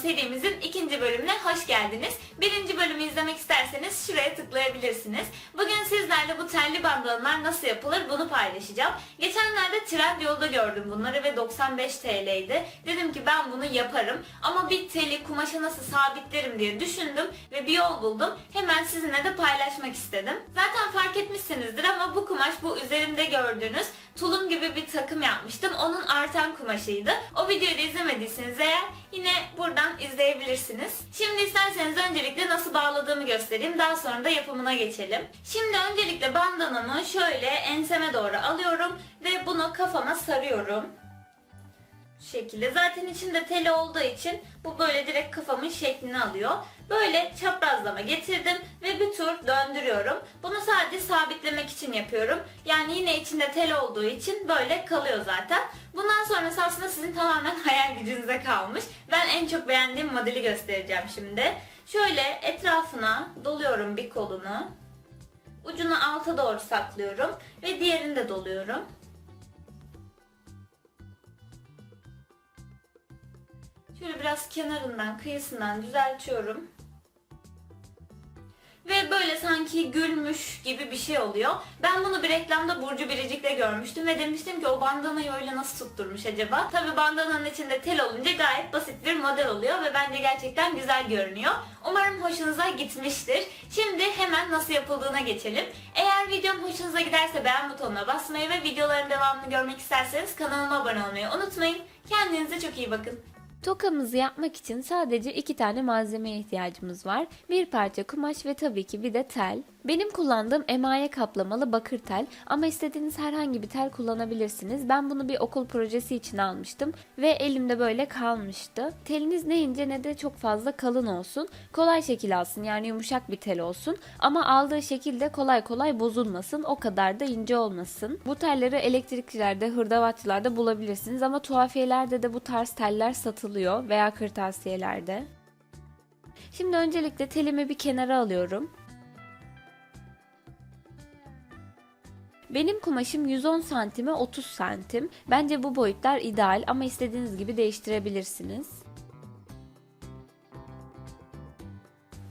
serimizin ikinci bölümüne hoş geldiniz. Birinci bölümü izlemek isterseniz şuraya tıklayabilirsiniz. Bugün sizlerle bu telli bandanalar nasıl yapılır bunu paylaşacağım. Geçenlerde Trendyol'da gördüm bunları ve 95 TL'ydi. Dedim ki ben bunu yaparım ama bir teli kumaşa nasıl sabitlerim diye düşündüm ve bir yol buldum. Hemen sizinle de paylaşmak istedim. Zaten fark etmişsinizdir ama bu kumaş bu üzerimde gördüğünüz tulum gibi bir takım yapmıştım. Onun artan kumaşıydı. O videoyu da izlemediyseniz eğer yine buradan izleyebilirsiniz. Şimdi isterseniz öncelikle nasıl bağladığımı göstereyim. Daha sonra da yapımına geçelim. Şimdi öncelikle bandanamı şöyle enseme doğru alıyorum ve bunu kafama sarıyorum. Şu şekilde. Zaten içinde teli olduğu için bu böyle direkt kafamın şeklini alıyor. Böyle çaprazlama getirdim ve bir tur döndürüyorum. Bunu sadece sabitlemek için yapıyorum. Yani yine içinde tel olduğu için böyle kalıyor zaten. Bundan sonrası aslında sizin tamamen hayal gücünüze kalmış. Ben en çok beğendiğim modeli göstereceğim şimdi. Şöyle etrafına doluyorum bir kolunu. Ucunu alta doğru saklıyorum ve diğerini de doluyorum. Şöyle biraz kenarından, kıyısından düzeltiyorum. Ve böyle sanki gülmüş gibi bir şey oluyor. Ben bunu bir reklamda Burcu Biricik'te görmüştüm ve demiştim ki o bandanayı öyle nasıl tutturmuş acaba? Tabi bandananın içinde tel olunca gayet basit bir model oluyor ve bence gerçekten güzel görünüyor. Umarım hoşunuza gitmiştir. Şimdi hemen nasıl yapıldığına geçelim. Eğer videom hoşunuza giderse beğen butonuna basmayı ve videoların devamını görmek isterseniz kanalıma abone olmayı unutmayın. Kendinize çok iyi bakın. Tokamızı yapmak için sadece 2 tane malzemeye ihtiyacımız var. Bir parça kumaş ve tabii ki bir de tel. Benim kullandığım emaye kaplamalı bakır tel ama istediğiniz herhangi bir tel kullanabilirsiniz. Ben bunu bir okul projesi için almıştım ve elimde böyle kalmıştı. Teliniz ne ince ne de çok fazla kalın olsun. Kolay şekil alsın, yani yumuşak bir tel olsun ama aldığı şekilde kolay kolay bozulmasın, o kadar da ince olmasın. Bu telleri elektrikçilerde, hırdavatçılarda bulabilirsiniz ama tuhafiyelerde de bu tarz teller satılıyor veya kırtasiyelerde. Şimdi öncelikle telimi bir kenara alıyorum. Benim kumaşım 110 santime 30 santim. Bence bu boyutlar ideal ama istediğiniz gibi değiştirebilirsiniz.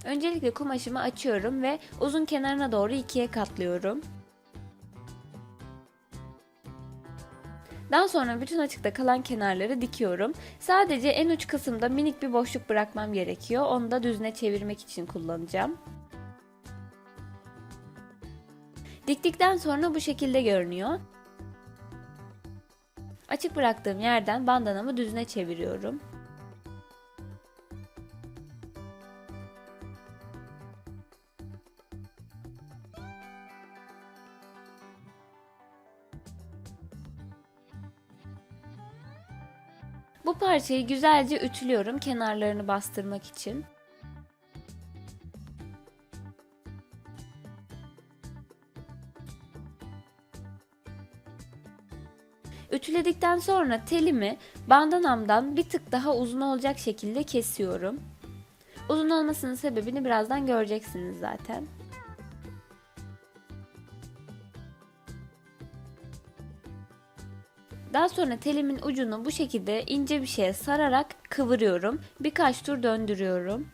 Öncelikle kumaşımı açıyorum ve uzun kenarına doğru ikiye katlıyorum. Daha sonra bütün açıkta kalan kenarları dikiyorum. Sadece en uç kısımda minik bir boşluk bırakmam gerekiyor. Onu da düzine çevirmek için kullanacağım. Diktikten sonra bu şekilde görünüyor. Açık bıraktığım yerden bandanamı düzine çeviriyorum. Bu parçayı güzelce ütülüyorum kenarlarını bastırmak için. Ütüledikten sonra telimi bandanamdan bir tık daha uzun olacak şekilde kesiyorum. Uzun olmasının sebebini birazdan göreceksiniz zaten. Daha sonra telimin ucunu bu şekilde ince bir şeye sararak kıvırıyorum. Birkaç tur döndürüyorum.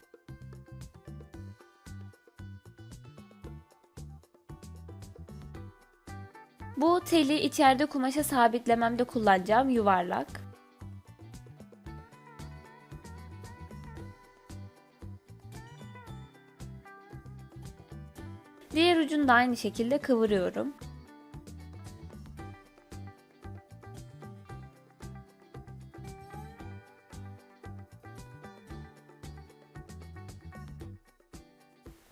Bu teli içeride kumaşa sabitlememde kullanacağım yuvarlak. Diğer ucunu da aynı şekilde kıvırıyorum.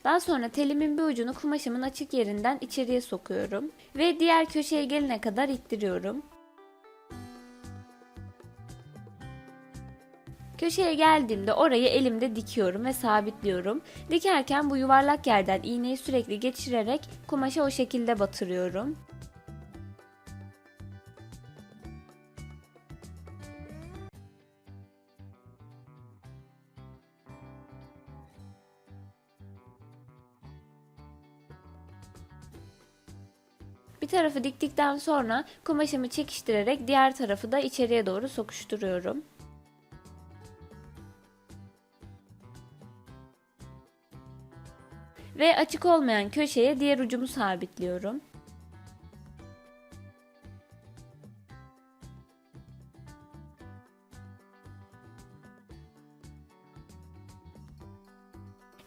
Daha sonra telimin bir ucunu kumaşımın açık yerinden içeriye sokuyorum ve diğer köşeye gelene kadar ittiriyorum. Köşeye geldiğimde orayı elimde dikiyorum ve sabitliyorum. Dikerken bu yuvarlak yerden iğneyi sürekli geçirerek kumaşa o şekilde batırıyorum. Bir tarafı diktikten sonra kumaşımı çekiştirerek diğer tarafı da içeriye doğru sokuşturuyorum. Ve açık olmayan köşeye diğer ucumu sabitliyorum.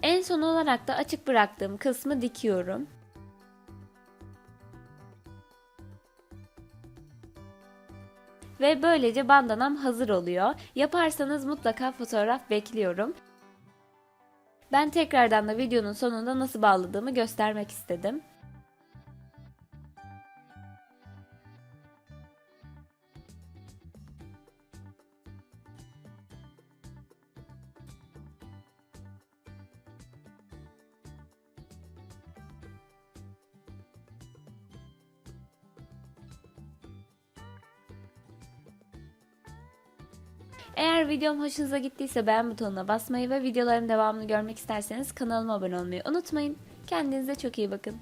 En son olarak da açık bıraktığım kısmı dikiyorum. Ve böylece bandanam hazır oluyor. Yaparsanız mutlaka fotoğraf bekliyorum. Ben tekrardan da videonun sonunda nasıl bağladığımı göstermek istedim. Eğer videom hoşunuza gittiyse beğen butonuna basmayı ve videoların devamını görmek isterseniz kanalıma abone olmayı unutmayın. Kendinize çok iyi bakın.